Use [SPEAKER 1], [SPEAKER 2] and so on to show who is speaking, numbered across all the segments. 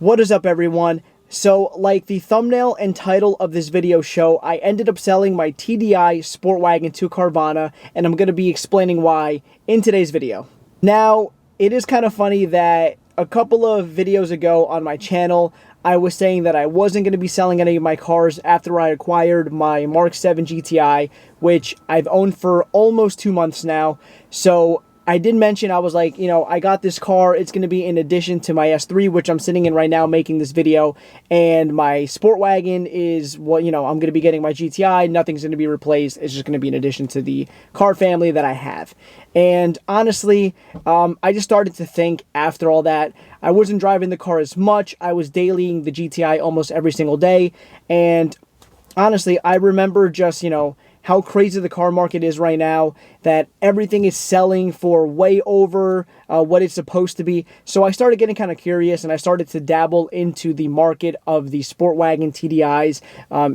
[SPEAKER 1] What is up, everyone? So, like the thumbnail and title of this video show, I ended up selling my TDI Sportwagen to Carvana, and I'm going to be explaining why in today's video. Now, it is kind of funny that a couple of videos ago on my channel, I was saying that I wasn't going to be selling any of my cars after I acquired my MK7 GTI, which I've owned for almost 2 months now. So I did mention, I was like, I got this car. It's going to be in addition to my S3, which I'm sitting in right now making this video. And my Sportwagen is, well, I'm going to be getting my GTI. Nothing's going to be replaced. It's just going to be in addition to the car family that I have. And honestly, I just started to think after all that, I wasn't driving the car as much. I was dailying the GTI almost every single day. And honestly, I remember just, how crazy the car market is right now, that everything is selling for way over what it's supposed to be. So I started getting kind of curious, and I started to dabble into the market of the Sportwagen TDIs,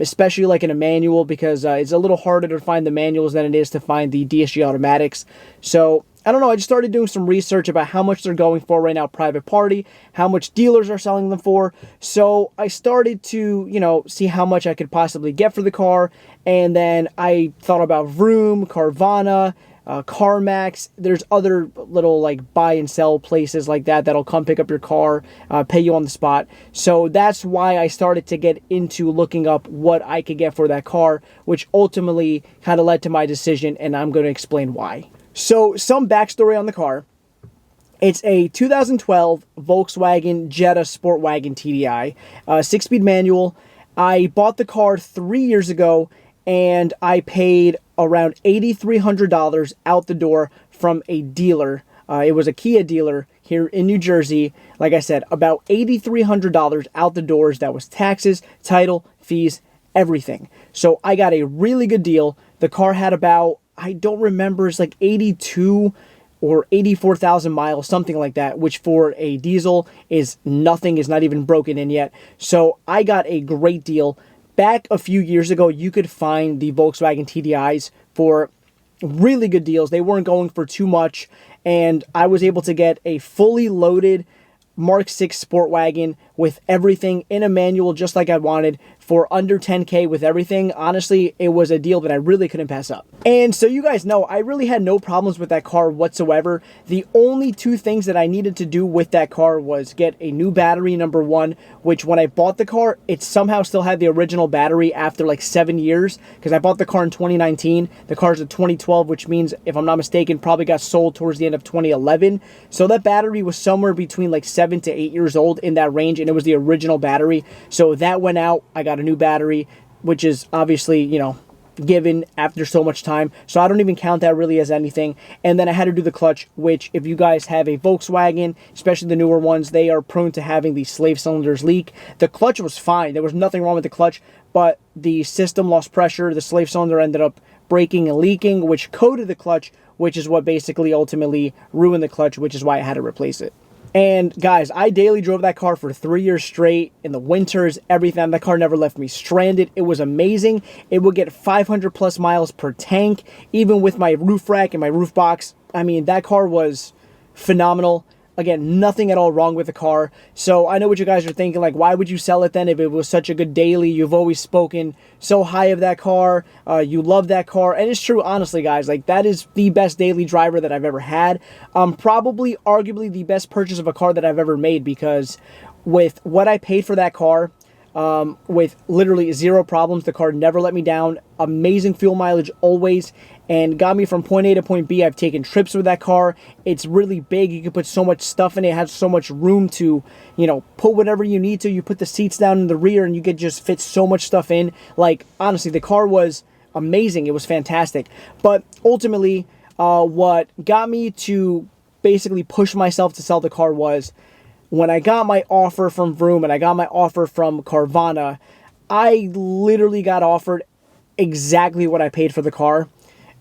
[SPEAKER 1] especially like in a manual, because it's a little harder to find the manuals than it is to find the DSG automatics. So I don't know, I just started doing some research about how much they're going for right now, private party, how much dealers are selling them for. So I started to, see how much I could possibly get for the car. And then I thought about Vroom, Carvana, CarMax. There's other little like buy and sell places like that that'll come pick up your car, pay you on the spot. So that's why I started to get into looking up what I could get for that car, which ultimately kind of led to my decision, and I'm going to explain why. So, some backstory on the car. It's a 2012 Volkswagen Jetta Sportwagen TDI, 6-speed manual. I bought the car 3 years ago, and I paid around $8,300 out the door from a dealer. It was a Kia dealer here in New Jersey. Like I said, about $8,300 out the doors. That was taxes, title, fees, everything. So I got a really good deal. The car had about, I don't remember, it's like 82 or 84,000 miles, something like that, which for a diesel is nothing, is not even broken in yet. So I got a great deal. Back a few years ago, you could find the Volkswagen TDIs for really good deals. They weren't going for too much, and I was able to get a fully loaded Mark 6 Sportwagen with everything in a manual just like I wanted for under 10K with everything. Honestly, it was a deal that I really couldn't pass up. And so you guys know, I really had no problems with that car whatsoever. The only two things that I needed to do with that car was get a new battery, number one, which when I bought the car, it somehow still had the original battery after like 7 years, because I bought the car in 2019. The car's a 2012, which means, if I'm not mistaken, probably got sold towards the end of 2011. So that battery was somewhere between like 7 to 8 years old, in that range, and it was the original battery. So that went out. I got a new battery, which is obviously, given after so much time. So I don't even count that really as anything. And then I had to do the clutch, which if you guys have a Volkswagen, especially the newer ones, they are prone to having the slave cylinders leak. The clutch was fine. There was nothing wrong with the clutch, but the system lost pressure. The slave cylinder ended up breaking and leaking, which coated the clutch, which is what basically ultimately ruined the clutch, which is why I had to replace it. And guys, I daily drove that car for 3 years straight, in the winters, everything. That car never left me stranded. It was amazing. It would get 500 plus miles per tank, even with my roof rack and my roof box. I mean, that car was phenomenal. Again, nothing at all wrong with the car. So I know what you guys are thinking, like, why would you sell it then if it was such a good daily? You've always spoken so high of that car. You love that car. And it's true, honestly, guys. Like, that is the best daily driver that I've ever had. Probably, arguably, the best purchase of a car that I've ever made, because with what I paid for that car, with literally zero problems, the car never let me down. Amazing fuel mileage always, and got me from point A to point B. I've taken trips with that car. It's really big. You can put so much stuff in it. It has so much room to, put whatever you need to. You put the seats down in the rear and you could just fit so much stuff in. Like, honestly, the car was amazing. It was fantastic. But ultimately, what got me to basically push myself to sell the car was when I got my offer from Vroom and I got my offer from Carvana. I literally got offered exactly what I paid for the car.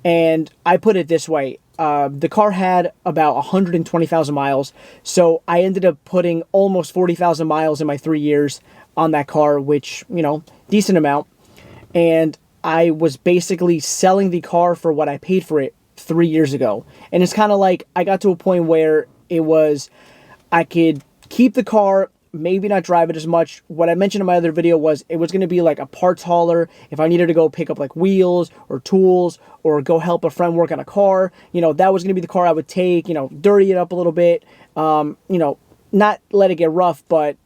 [SPEAKER 1] And I put it this way, the car had about 120,000 miles, so I ended up putting almost 40,000 miles in my 3 years on that car, which, decent amount. And I was basically selling the car for what I paid for it 3 years ago. And it's kind of like I got to a point where it was, I could keep the car maybe not drive it as much. What I mentioned in my other video was it was going to be like a parts hauler. If I needed to go pick up like wheels or tools or go help a friend work on a car, you know, that was going to be the car I would take, you know, dirty it up a little bit, you know, not let it get rough, but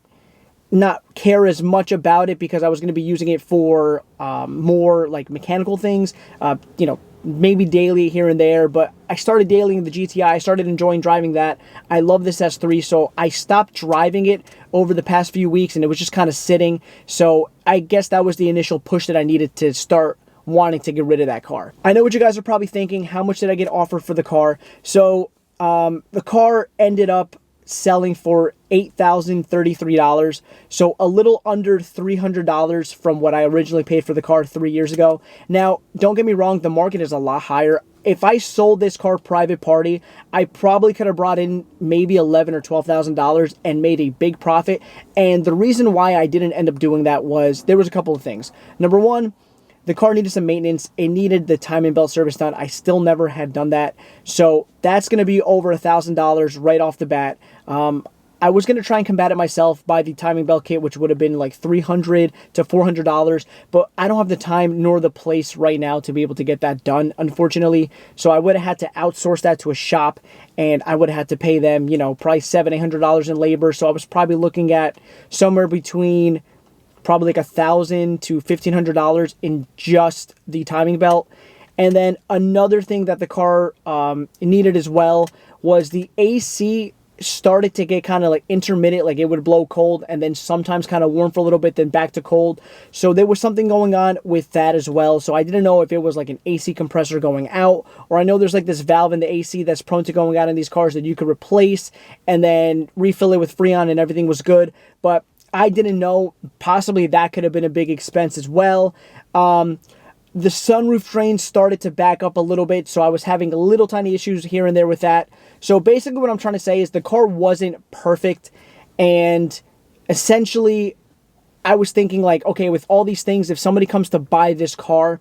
[SPEAKER 1] not care as much about it because I was going to be using it for more like mechanical things, you know, maybe daily here and there. But I started dailying the GTI. I started enjoying driving that. I love this S3, so I stopped driving it over the past few weeks, and it was just kind of sitting. So I guess that was the initial push that I needed to start wanting to get rid of that car. I know what you guys are probably thinking. How much did I get offered for the car? So the car ended up selling for $8,033, so a little under $300 from what I originally paid for the car 3 years ago. Now, don't get me wrong, the market is a lot higher. If I sold this car private party, I probably could have brought in maybe $11,000 or $12,000 and made a big profit. And the reason why I didn't end up doing that was there was a couple of things. Number one, the car needed some maintenance. It needed the timing belt service done. I still never had done that. So that's going to be over $1,000 right off the bat. I was going to try and combat it myself, buy the timing belt kit, which would have been like $300 to $400, but I don't have the time nor the place right now to be able to get that done, unfortunately. So I would have had to outsource that to a shop, and I would have had to pay them, you know, probably $700, $800 in labor. So I was probably looking at somewhere between probably like $1,000 to $1,500 in just the timing belt. And then another thing that the car needed as well was the AC started to get kind of like intermittent, like it would blow cold and then sometimes kind of warm for a little bit, then back to cold. So there was something going on with that as well. So I didn't know if it was like an AC compressor going out, or I know there's like this valve in the AC that's prone to going out in these cars that you could replace and then refill it with Freon and everything was good. But I didn't know, possibly that could have been a big expense as well. The sunroof drain started to back up a little bit, so I was having little tiny issues here and there with that. So basically what I'm trying to say is the car wasn't perfect, and essentially I was thinking like, okay, with all these things, if somebody comes to buy this car,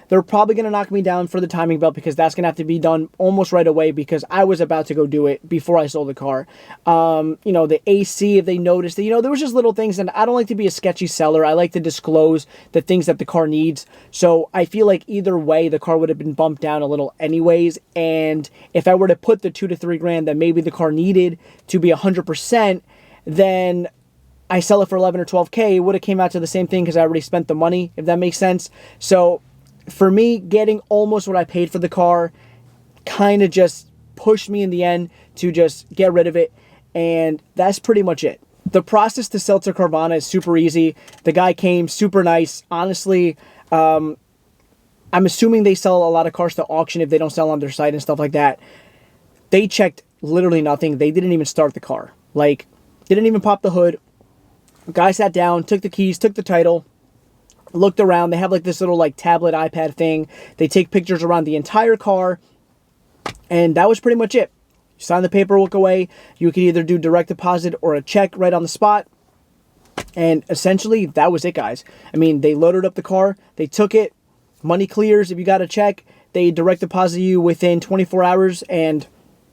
[SPEAKER 1] they're probably going to knock me down for the timing belt because that's going to have to be done almost right away because I was about to go do it before I sold the car. You know, the AC, if they noticed that, you know, there was just little things, and I don't like to be a sketchy seller. I like to disclose the things that the car needs. So I feel like either way, the car would have been bumped down a little anyways. And if I were to put the $2,000 to $3,000 that maybe the car needed to be 100%, then I sell it for $11,000 or $12,000, it would have came out to the same thing because I already spent the money, if that makes sense. So for me, getting almost what I paid for the car kind of just pushed me in the end to just get rid of it, and that's pretty much it. The process to sell to Carvana is super easy. The guy came super nice. Honestly, I'm assuming they sell a lot of cars to auction if they don't sell on their site and stuff like that. They checked literally nothing. They didn't even start the car. Like, didn't even pop the hood. Guy sat down, took the keys, took the title, looked around. They have like this little like tablet iPad thing. They take pictures around the entire car, and that was pretty much it. You sign the paperwork away. You could either do direct deposit or a check right on the spot, and essentially that was it, guys. I mean, they loaded up the car, they took it, money clears. If you got a check, they direct deposit you within 24 hours, and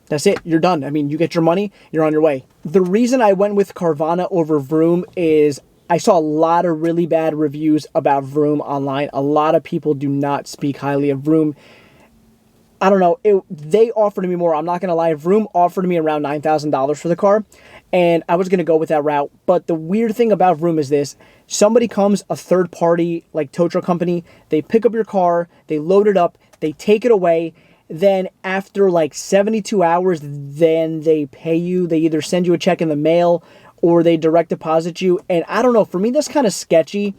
[SPEAKER 1] that's it. You're done. I mean, you get your money, you're on your way. The reason I went with Carvana over Vroom is I saw a lot of really bad reviews about Vroom online. A lot of people do not speak highly of Vroom. I don't know. They offered me more. I'm not going to lie. Vroom offered me around $9,000 for the car, and I was going to go with that route. But the weird thing about Vroom is this. Somebody comes, a third party, like tow truck company, they pick up your car, they load it up, they take it away. Then after like 72 hours, then they pay you. They either send you a check in the mail or they direct deposit you. And I don't know, for me, that's kind of sketchy,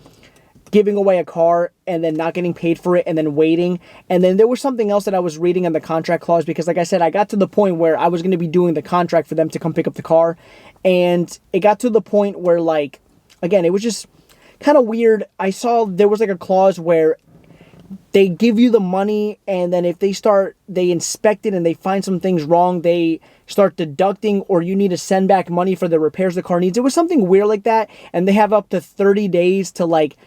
[SPEAKER 1] giving away a car and then not getting paid for it and then waiting. And then there was something else that I was reading in the contract clause, because like I said, I got to the point where I was going to be doing the contract for them to come pick up the car. And it got to the point where, like, again, it was just kind of weird. I saw there was like a clause where they give you the money, and then if they inspect it and they find some things wrong, they start deducting, or you need to send back money for the repairs the car needs. It was something weird like that, and they have up to 30 days to like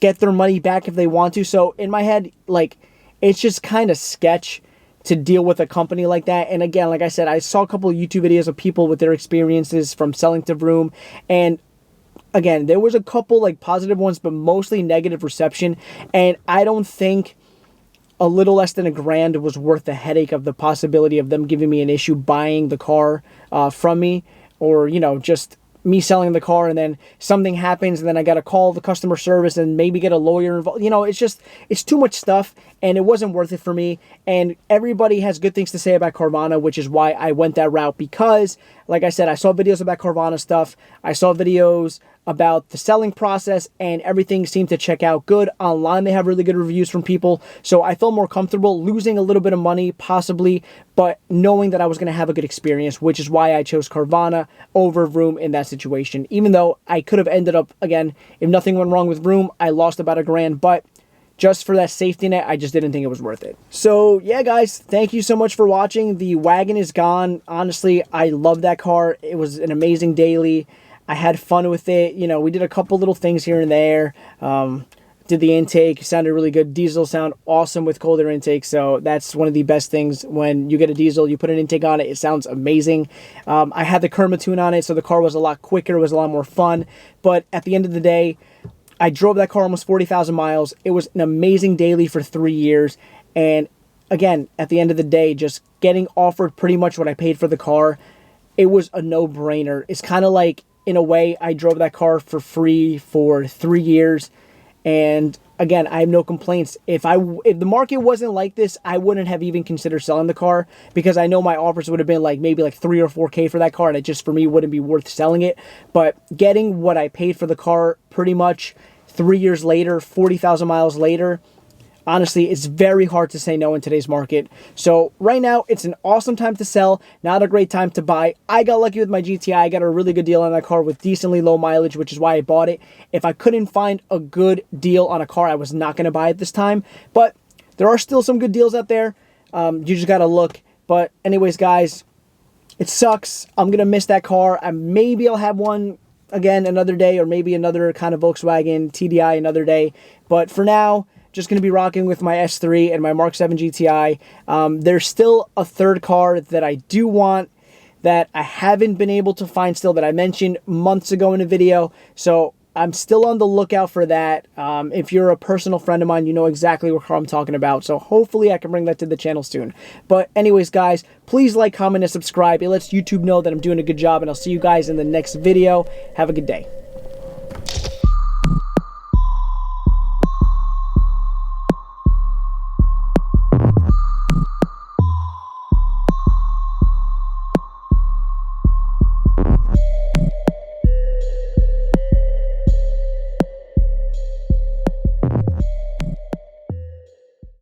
[SPEAKER 1] get their money back if they want to. So in my head, like, it's just kind of sketch to deal with a company like that. And again, like I said, I saw a couple of YouTube videos of people with their experiences from selling to Vroom, and again, there was a couple like positive ones, but mostly negative reception. And I don't think a little less than $1,000 was worth the headache of the possibility of them giving me an issue buying the car from me, or, you know, just me selling the car and then something happens and then I got to call the customer service and maybe get a lawyer involved. You know, it's too much stuff, and it wasn't worth it for me. And everybody has good things to say about Carvana, which is why I went that route, because like I said, I saw videos about Carvana stuff. I saw videos about the selling process, and everything seemed to check out good. Online, they have really good reviews from people. So I felt more comfortable losing a little bit of money, possibly, but knowing that I was going to have a good experience, which is why I chose Carvana over Vroom in that situation. Even though I could have ended up, again, if nothing went wrong with Vroom, I lost about $1,000, but just for that safety net, I just didn't think it was worth it. So yeah, guys, thank you so much for watching. The wagon is gone. Honestly, I love that car. It was an amazing daily. I had fun with it. You know, we did a couple little things here and there. Did the intake, sounded really good. Diesel sound awesome with colder intake. So that's one of the best things when you get a diesel, you put an intake on it, it sounds amazing. I had the Kerma tune on it, so the car was a lot quicker, it was a lot more fun. But at the end of the day, I drove that car almost 40,000 miles. It was an amazing daily for 3 years. And again, at the end of the day, just getting offered pretty much what I paid for the car, it was a no-brainer. It's kind of like, in a way, I drove that car for free for 3 years. And again, I have no complaints. If the market wasn't like this, I wouldn't have even considered selling the car, because I know my offers would have been like maybe like 3 or 4K for that car, and it just, for me, wouldn't be worth selling it. But getting what I paid for the car pretty much 3 years later, 40,000 miles later, honestly, it's very hard to say no in today's market. So right now, it's an awesome time to sell, not a great time to buy. I got lucky with my GTI. I got a really good deal on that car with decently low mileage, which is why I bought it. If I couldn't find a good deal on a car, I was not going to buy it this time. But there are still some good deals out there. You just got to look. But anyways, guys, it sucks. I'm going to miss that car. Maybe I'll have one again another day, or maybe another kind of Volkswagen TDI another day. But for now, just going to be rocking with my S3 and my Mark 7 GTI. There's still a third car that I do want that I haven't been able to find still, that I mentioned months ago in a video. So I'm still on the lookout for that. If you're a personal friend of mine, you know exactly what car I'm talking about. So hopefully I can bring that to the channel soon. But anyways, guys, please like, comment, and subscribe. It lets YouTube know that I'm doing a good job, and I'll see you guys in the next video. Have a good day.